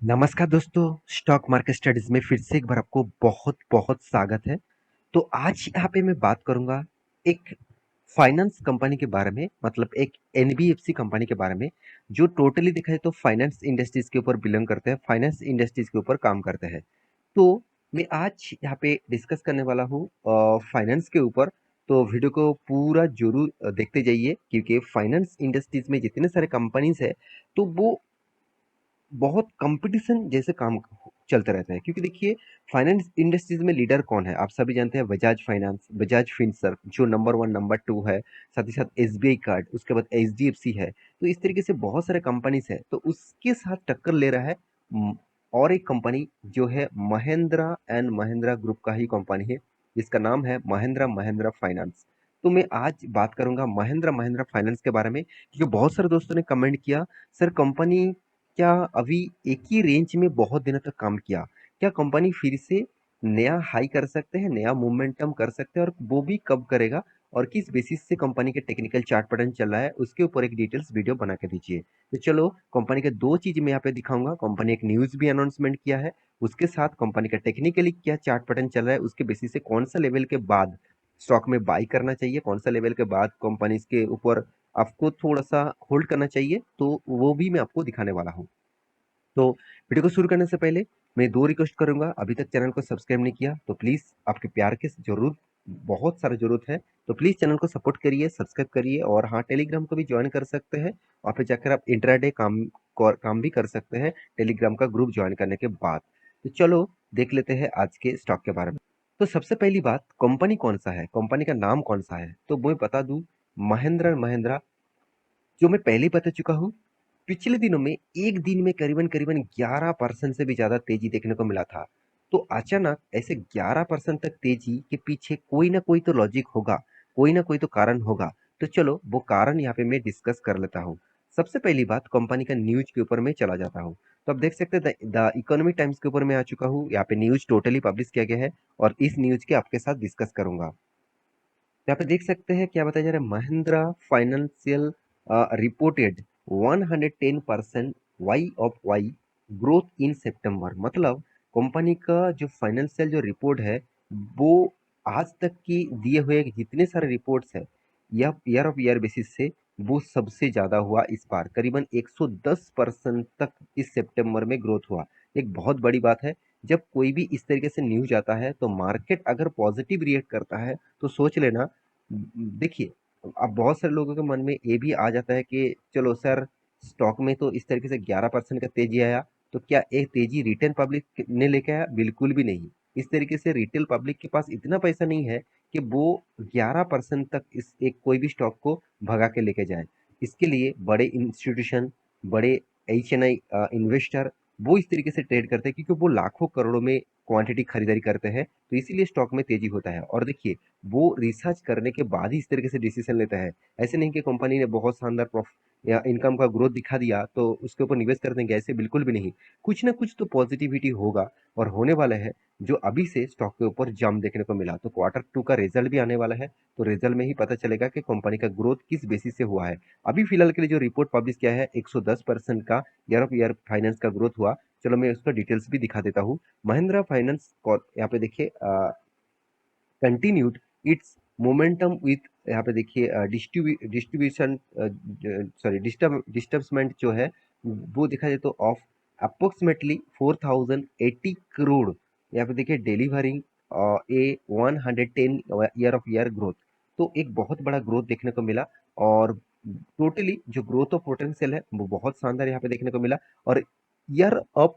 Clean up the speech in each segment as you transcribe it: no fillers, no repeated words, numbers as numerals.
नमस्कार दोस्तों, stock market studies में फिर से एक बार आपको बहुत बहुत स्वागत है। तो आज यहाँ पे मैं बात करूंगा एक फाइनेंस कंपनी के बारे में, मतलब एक एनबीएफसी कंपनी के बारे में, जो टोटली देखा जाए तो फाइनेंस इंडस्ट्रीज के ऊपर बिलोंग करते हैं, फाइनेंस इंडस्ट्रीज के ऊपर काम करते हैं। तो मैं आज यहाँ पे डिस्कस करने वाला हूँ फाइनेंस के ऊपर। तो वीडियो को पूरा जरूर देखते जाइए, क्योंकि फाइनेंस इंडस्ट्रीज में जितने सारे कंपनीज है तो वो बहुत कंपटीशन जैसे काम चलते रहते हैं। क्योंकि देखिए, फाइनेंस इंडस्ट्रीज में लीडर कौन है आप सभी जानते हैं, बजाज फाइनेंस, बजाज फिनसर्व जो नंबर वन नंबर टू है। साथ ही साथ एसबीआई कार्ड, उसके बाद एचडीएफसी है। तो इस तरीके से बहुत सारे कंपनीज है, तो उसके साथ टक्कर ले रहा है और एक कंपनी जो है महिंद्रा एंड महिंद्रा ग्रुप का ही कंपनी है, जिसका नाम है महिंद्रा महिंद्रा फाइनेंस। तो मैं आज बात करूंगा महिंद्रा महिंद्रा फाइनेंस के बारे में, क्योंकि बहुत सारे दोस्तों ने कमेंट किया, सर कंपनी क्या अभी एक ही रेंज में बहुत दिनों तक काम किया, क्या कंपनी फिर से नया हाई कर सकते हैं, नया मोमेंटम कर सकते हैं, और वो भी कब करेगा, और किस बेसिस से कंपनी के टेक्निकल चार्ट पैटर्न चल रहा है, उसके ऊपर एक डिटेल्स वीडियो बना के दीजिए। तो चलो, कंपनी के दो चीज मैं यहाँ पे दिखाऊंगा। कंपनी एक न्यूज भी अनाउंसमेंट किया है, उसके साथ कंपनी का टेक्निकली क्या चार्ट पैटर्न चल रहा है, उसके बेसिस से कौन सा लेवल के बाद स्टॉक में बाई करना चाहिए, कौन सा लेवल के बाद कंपनी के ऊपर आपको थोड़ा सा होल्ड करना चाहिए, तो वो भी मैं आपको दिखाने वाला हूँ। तो वीडियो को शुरू करने से पहले मैं दो रिक्वेस्ट करूंगा। अभी तक चैनल को सब्सक्राइब नहीं किया तो प्लीज, आपके प्यार की जरूर बहुत सारा जरूरत है। तो प्लीज चैनल को सपोर्ट करिए, सब्सक्राइब करिए, और हाँ, टेलीग्राम को भी ज्वाइन कर सकते हैं। वहाँ पे जाकर आप इंट्राडे काम भी कर सकते हैं टेलीग्राम का ग्रुप ज्वाइन करने के बाद। तो चलो देख लेते हैं आज के स्टॉक के बारे में। तो सबसे पहली बात, कंपनी कौन सा है, कंपनी का नाम कौन सा है, तो मैं बता दूं, महिंद्रा एंड महिंद्रा, जो मैं पहले ही बता चुका हूँ। पिछले दिनों में एक दिन में करीबन करीबन 11% से भी ज्यादा तेजी देखने को मिला था। तो अचानक ऐसे 11% तक तेजी के पीछे कोई ना कोई तो लॉजिक होगा, कोई ना कोई तो कारण होगा। तो चलो वो कारण यहाँ पे मैं डिस्कस कर लेता हूँ। सबसे पहली बात, कंपनी का न्यूज के ऊपर मैं चला जाता हूँ। तो आप देख सकते हैं द इकोनॉमिक टाइम्स के ऊपर मैं आ चुका हूँ। यहाँ पे न्यूज टोटली पब्लिश किया गया है, और इस न्यूज के आपके साथ डिस्कस करूंगा। यहाँ पे देख सकते हैं क्या बताया जा रहा है, Mahindra financial reported 110% Y of Y growth in September. मतलब कंपनी का जो फाइनेंशियल जो रिपोर्ट है, वो आज तक की दिए हुए जितने सारे रिपोर्ट्स है, या ईयर ऑफ ईयर बेसिस से वो सबसे ज्यादा हुआ इस बार। करीबन 110% तक इस सितंबर में ग्रोथ हुआ। एक बहुत बड़ी बात है। जब कोई भी इस तरीके से न्यूज आता है तो मार्केट अगर पॉजिटिव रिएक्ट करता है, तो सोच लेना। देखिए, अब बहुत सारे लोगों के मन में ये भी आ जाता है कि चलो सर, स्टॉक में तो इस तरीके से 11% का तेजी आया, तो क्या एक तेजी रिटेल पब्लिक ने लेके आया? बिल्कुल भी नहीं। इस तरीके से रिटेल पब्लिक के पास इतना पैसा नहीं है कि वो 11% तक इस एक कोई भी स्टॉक को भगा के लेके जाए। इसके लिए बड़े इंस्टीट्यूशन, बड़े एच एन आई इन्वेस्टर, वो इस तरीके से ट्रेड करते हैं, क्योंकि वो लाखों करोड़ों में क्वांटिटी खरीदारी करते हैं, तो इसीलिए स्टॉक में तेजी होता है। और देखिए, वो रिसर्च करने के बाद ही इस तरीके से डिसीजन लेता है। ऐसे नहीं कि कंपनी ने बहुत शानदार प्रॉफिट या इनकम का ग्रोथ दिखा दिया तो उसके ऊपर निवेश कर देंगे, ऐसे बिल्कुल भी नहीं। कुछ ना कुछ तो पॉजिटिविटी होगा और होने वाला है, जो अभी से स्टॉक के ऊपर जंप देखने को मिला। तो क्वार्टर टू का रिजल्ट भी आने वाला है, तो रिजल्ट में ही पता चलेगा कि कंपनी का ग्रोथ किस बेसिस से हुआ है। अभी फिलहाल के लिए जो रिपोर्ट पब्लिश किया है, 110% का ईयर ऑफ ईयर फाइनेंस का ग्रोथ हुआ। चलो मैं उसका डिटेल्स भी दिखा देता हूँ। महिंद्रा फाइनेंस यहाँ पे देखिए, कंटिन्यूड इट्स मोमेंटम विथ, यहाँ पे देखिए डिस्ट्रीब्यूशन, सॉरी डिस्टर्बमेंट जो है, वो देखा जाए तो ऑफ अप्रोक्सीमेटली 4080 करोड़। यहाँ पे देखिए delivering A 110 year of year growth. तो एक बहुत बड़ा ग्रोथ देखने को मिला, और टोटली जो ग्रोथ ऑफ पोटेंशियल है वो बहुत शानदार यहाँ पे देखने को मिला। और ईयर ऑफ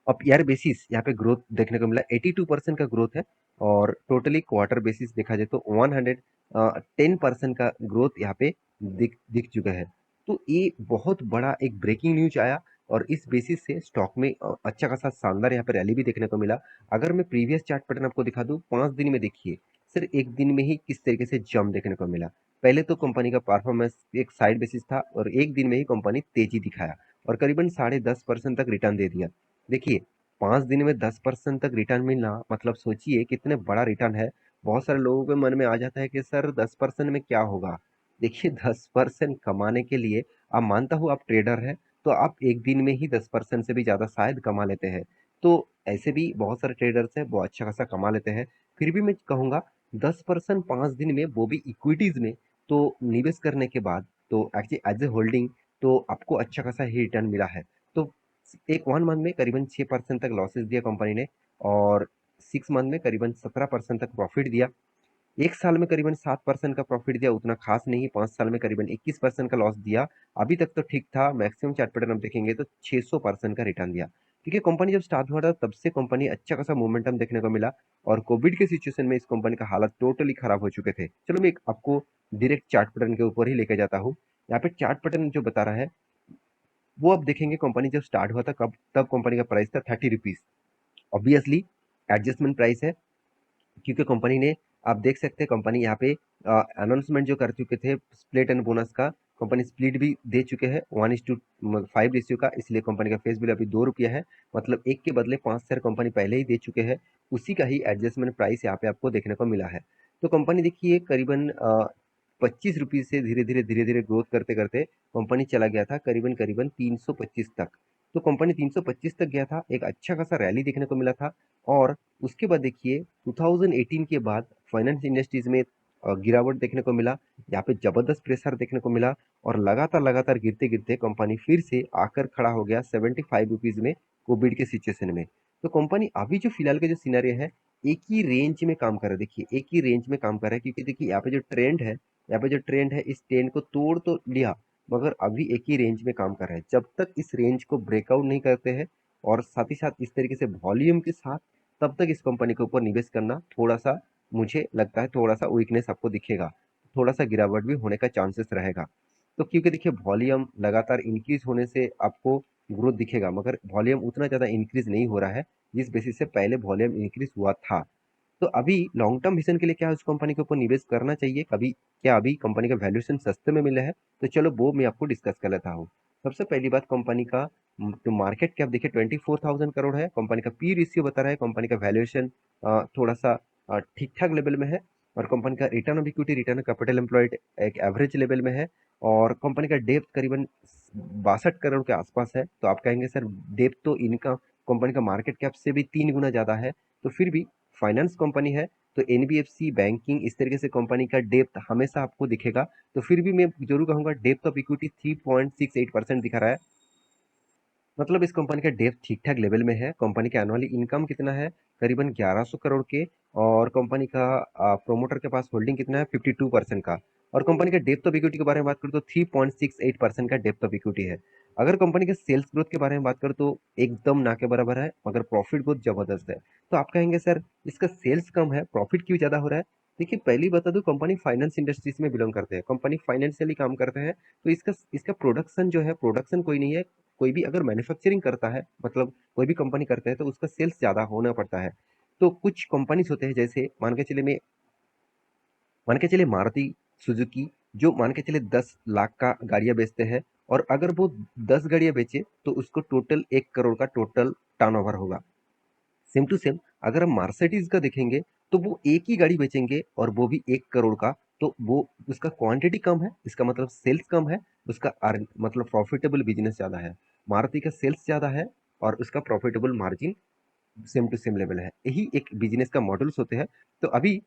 अब ईयर बेसिस यहाँ पे ग्रोथ देखने को मिला, 82% का ग्रोथ है। और टोटली क्वार्टर बेसिस देखा जाए तो 110% का ग्रोथ यहाँ पे दिख दिख चुका है। तो ये बहुत बड़ा एक ब्रेकिंग न्यूज आया, और इस बेसिस से स्टॉक में अच्छा खासा शानदार यहाँ पे रैली भी देखने को मिला। अगर मैं प्रीवियस चार्ट पैटर्न आपको दिखा दूं, 5 दिन में देखिए, सिर्फ एक दिन में ही किस तरीके से जंप देखने को मिला। पहले तो कंपनी का परफॉर्मेंस एक साइड बेसिस था, और एक दिन में ही कंपनी तेजी दिखाया, और करीबन 10.5% तक रिटर्न दे दिया। देखिए, 5 दिन में 10% तक रिटर्न मिलना, मतलब सोचिए कितने बड़ा रिटर्न है। बहुत सारे लोगों के मन में आ जाता है कि सर 10% में क्या होगा। देखिए, 10% कमाने के लिए, आप मानता हूँ आप ट्रेडर है, तो आप एक दिन में ही 10% से भी ज़्यादा शायद कमा लेते हैं। तो ऐसे भी बहुत सारे ट्रेडर्स हैं, वो अच्छा खासा कमा लेते हैं। फिर भी मैं कहूँगा 10% 5 दिन में, वो भी इक्विटीज़ में, तो निवेश करने के बाद तो एक्चुअली एज ए होल्डिंग तो आपको अच्छा खासा ही रिटर्न मिला है। तो एक 1 मंथ में करीबन 6% तक लॉसेस दिया कंपनी ने, और 6 मंथ में करीबन 17% तक प्रॉफिट दिया। 1 साल में करीबन 7% का प्रॉफिट दिया, उतना खास नहीं है। 5 साल में करीबन 21% का लॉस दिया। अभी तक तो ठीक था, मैक्सिमम चार्ट पैटर्न हम देखेंगे तो 600% का रिटर्न दिया। क्योंकि कंपनी जब स्टार्ट हुआ था तब से कंपनी अच्छा खासा मोमेंटम देखने को मिला, और कोविड के सिचुएशन में इस कंपनी का हालत टोटली खराब हो चुके थे। चलो मैं आपको डायरेक्ट चार्ट पैटर्न के ऊपर ही लेके जाता हूँ। यहाँ पे चार्ट पैटर्न जो बता रहा है, वो आप देखेंगे कंपनी जब स्टार्ट हुआ था कब, तब कंपनी का प्राइस था 30 रुपीज। ऑब्वियसली एडजस्टमेंट प्राइस है, क्योंकि कंपनी ने, आप देख सकते हैं कंपनी यहाँ पे अनाउंसमेंट जो कर चुके थे स्प्लिट एंड बोनस का, कंपनी स्प्लिट भी दे चुके हैं 1:5 रेशियो का। इसलिए कंपनी का फेस वैल्यू अभी 2 रुपया है, मतलब एक के बदले 5 शेयर कंपनी पहले ही दे चुके हैं। उसी का ही एडजस्टमेंट प्राइस यहाँ पे आपको देखने को मिला है। तो कंपनी देखिए करीबन 25 रुपीज से धीरे धीरे ग्रोथ करते करते कंपनी चला गया था करीबन करीबन 325 तक। तो कंपनी 325 तक गया था, एक अच्छा खासा रैली देखने को मिला था। और उसके बाद देखिए 2018 के बाद फाइनेंस इंडस्ट्रीज में गिरावट देखने को मिला। यहाँ पे जबरदस्त प्रेशर देखने को मिला, और लगातार लगातार गिरते गिरते कंपनी फिर से आकर खड़ा हो गया 75 रुपीज में, कोविड के सिचुएशन में। तो कंपनी अभी जो फिलहाल के जो सिनेरियो है, एक ही रेंज में काम कर रहा है। देखिए एक ही रेंज में काम कर रहा है, क्योंकि देखिए यहाँ पे जो ट्रेंड है, यहाँ पे जो ट्रेंड है, इस ट्रेंड को तोड़ तो लिया, मगर अभी एक ही रेंज में काम कर रहा है। जब तक इस रेंज को ब्रेकआउट नहीं करते हैं, और साथ ही साथ इस तरीके से वॉल्यूम के साथ, तब तक इस कंपनी के ऊपर निवेश करना थोड़ा सा, मुझे लगता है थोड़ा सा वीकनेस आपको दिखेगा, थोड़ा सा गिरावट भी होने का चांसेस रहेगा। तो क्योंकि देखिए वॉल्यूम लगातार इंक्रीज होने से आपको ग्रोथ दिखेगा, मगर वॉल्यूम उतना ज़्यादा इंक्रीज नहीं हो रहा है जिस बेसिस से पहले वॉल्यूम इंक्रीज हुआ था। तो अभी लॉन्ग टर्म विजन के लिए क्या उस कंपनी के ऊपर निवेश करना चाहिए कभी, क्या अभी कंपनी का वैल्यूएशन सस्ते में मिला है? तो चलो वो मैं आपको डिस्कस कर लेता हूँ। सबसे पहली बात, कंपनी का जो मार्केट कैप देखिए 24,000 करोड़ है। कंपनी का पी रेशियो बता रहा है, कंपनी का वैल्यूएशन थोड़ा सा ठीक ठाक लेवल में है। और कंपनी का return of equity, return of capital employed एक एवरेज लेवल में है। और कंपनी का डेप्थ करीबन 62 करोड़ के आसपास है। तो आप कहेंगे सर डेप्थ तो इनका कंपनी का मार्केट कैप से भी 3 गुना ज़्यादा है। तो फिर भी फाइनेंस कंपनी है, तो एनबीएफसी बैंकिंग इस तरीके से कंपनी का डेप्थ हमेशा आपको दिखेगा। तो फिर भी मैं जरूर कहूंगा डेप्थ ऑफ इक्विटी 3.68% दिखा रहा है, मतलब इस कंपनी का डेप्थ ठीक ठाक लेवल में है। कंपनी का एनुअली इनकम कितना है, करीबन 1100 करोड़ के। और कंपनी का प्रोमोटर के पास होल्डिंग कितना है, 52% का। और कंपनी का डेप्थ ऑफ इक्विटी के बारे में बात करूँ तो 3.68% का डेप्थ ऑफ इक्विटी है। अगर कंपनी के सेल्स ग्रोथ के बारे में बात करूँ तो एकदम ना के बराबर है, मगर प्रॉफिट ग्रोथ जबरदस्त है। तो आप कहेंगे सर इसका सेल्स कम है, प्रॉफिट क्यों ज्यादा हो रहा है? देखिए पहली बता दूं, कंपनी फाइनेंस इंडस्ट्रीज में बिलोंग करते हैं, कंपनी फाइनेंशियली काम करते हैं। तो इसका इसका प्रोडक्शन जो है, प्रोडक्शन कोई नहीं है। कोई भी अगर मैन्युफैक्चरिंग करता है, मतलब कोई भी कंपनी करते हैं, तो उसका सेल्स ज़्यादा होना पड़ता है। तो कुछ कंपनीज होते हैं, जैसे मान के चले मारुति सुजुकी, जो मान के चले 10 लाख का गाड़ियां बेचते हैं। और अगर वो 10 गाड़ियां बेचे तो उसको टोटल 1 करोड़ का टोटल टर्नओवर होगा। सेम टू सेम अगर हम मार्सिडीज का देखेंगे, तो वो एक ही गाड़ी बेचेंगे और वो भी 1 करोड़ का। तो वो उसका क्वांटिटी कम है, इसका मतलब सेल्स कम है, उसका मतलब प्रॉफिटेबल बिजनेस ज्यादा है। मारुति का सेल्स ज्यादा है, और उसका profitable margin same to same level है। यही एक बिजनेस का मॉडल्स होते हैं। तो अभी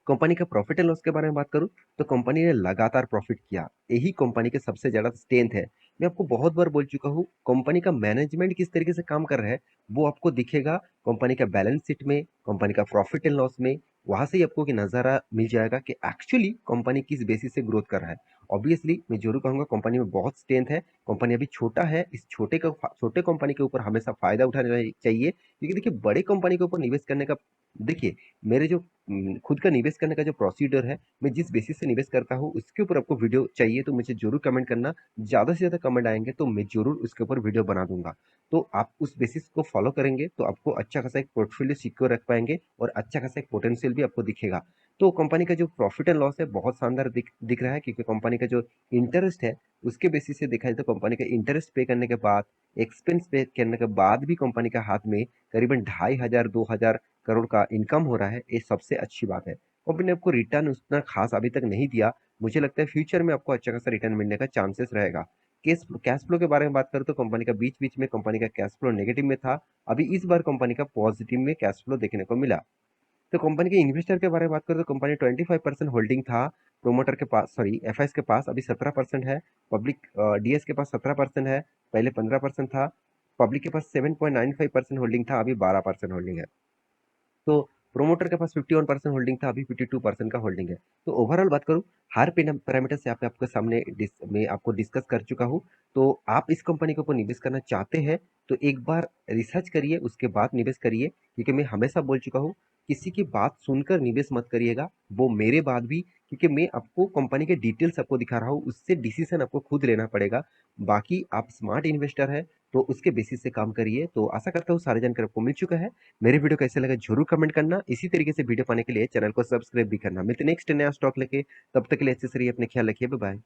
कंपनी का प्रॉफिट एंड लॉस के बारे में बात करूं, तो कंपनी ने लगातार प्रॉफिट किया, यही कंपनी के सबसे ज्यादा स्ट्रेंथ है। मैं आपको बहुत बार बोल चुका हूं, कंपनी का मैनेजमेंट किस तरीके से काम कर रहा है वो आपको दिखेगा कंपनी का बैलेंस शीट में, कंपनी का प्रॉफिट एंड लॉस में। वहां से ही आपको कि नजारा मिल जाएगा कि एक्चुअली कंपनी किस बेसिस से ग्रोथ कर रहा है। ऑब्वियसली मैं जरूर कहूंगा कंपनी में बहुत स्ट्रेंथ है। कंपनी अभी छोटा है, इस छोटे कंपनी के ऊपर हमेशा फायदा उठाना चाहिए, क्योंकि देखिए बड़े कंपनी के ऊपर निवेश करने का, देखिए मेरे जो खुद का निवेश करने का जो प्रोसीजर है, मैं जिस बेसिस से निवेश करता हूँ उसके ऊपर आपको वीडियो चाहिए तो मुझे जरूर कमेंट करना। ज़्यादा से ज़्यादा कमेंट आएंगे तो मैं जरूर उसके ऊपर वीडियो बना दूंगा। तो आप उस बेसिस को फॉलो करेंगे तो आपको अच्छा खासा एक पोर्टफोलियो सिक्योर रख पाएंगे, और अच्छा खासा एक पोटेंशियल भी आपको दिखेगा। तो कंपनी का जो प्रॉफिट एंड लॉस है बहुत शानदार दिख रहा है, क्योंकि कंपनी का जो इंटरेस्ट है उसके बेसिस से देखा जाए तो कंपनी का इंटरेस्ट पे करने के बाद, एक्सपेंस पे करने के बाद भी कंपनी का हाथ में करीबन 2,500 का इनकम हो रहा है। ये सबसे अच्छी बात है। कंपनी ने आपको रिटर्न उतना खास अभी तक नहीं दिया, मुझे लगता है फ्यूचर में आपको अच्छा खासा रिटर्न मिलने का चांसेस रहेगा। कैश फ्लो के बारे में बात करें तो कंपनी का बीच-बीच में कंपनी का कैश फ्लो नेगेटिव में था। अभी इस बार कंपनी का पॉजिटिव में कैश फ्लो देखने को मिला। तो कंपनी के इन्वेस्टर के बारे में बात करें तो कंपनी 25% होल्डिंग था प्रोमोटर के पास, सॉरी एफआईएस के पास अभी 17% है। पब्लिक डीएस के पास 17% है, पहले 15% था। पब्लिक के पास 7.95% होल्डिंग था, अभी 12% होल्डिंग है। तो प्रोमोटर के पास 51% होल्डिंग था, अभी 52% का होल्डिंग है। तो ओवरऑल बात करूं, हर पैरामीटर से यहाँ पे आपके सामने मैं आपको डिस्कस कर चुका हूं। तो आप इस कंपनी के ऊपर निवेश करना चाहते हैं तो एक बार रिसर्च करिए, उसके बाद निवेश करिए, क्योंकि मैं हमेशा बोल चुका हूँ किसी की बात सुनकर निवेश मत करिएगा, वो मेरे बाद भी, क्योंकि मैं आपको कंपनी के डिटेल्स आपको दिखा रहा हूँ, उससे डिसीजन आपको खुद लेना पड़ेगा। बाकी आप स्मार्ट इन्वेस्टर है तो उसके बेसिस से काम करिए। तो आशा करता हूँ सारी जानकारी आपको मिल चुका है। मेरे वीडियो कैसे लगा जरूर कमेंट करना। इसी तरीके से वीडियो पाने के लिए चैनल को सब्सक्राइब भी करना। मिलते नेक्स्ट नया स्टॉक लेके, तब तक के लिए अच्छे से रहिए, अपने ख्याल रखिए, बाय बाय।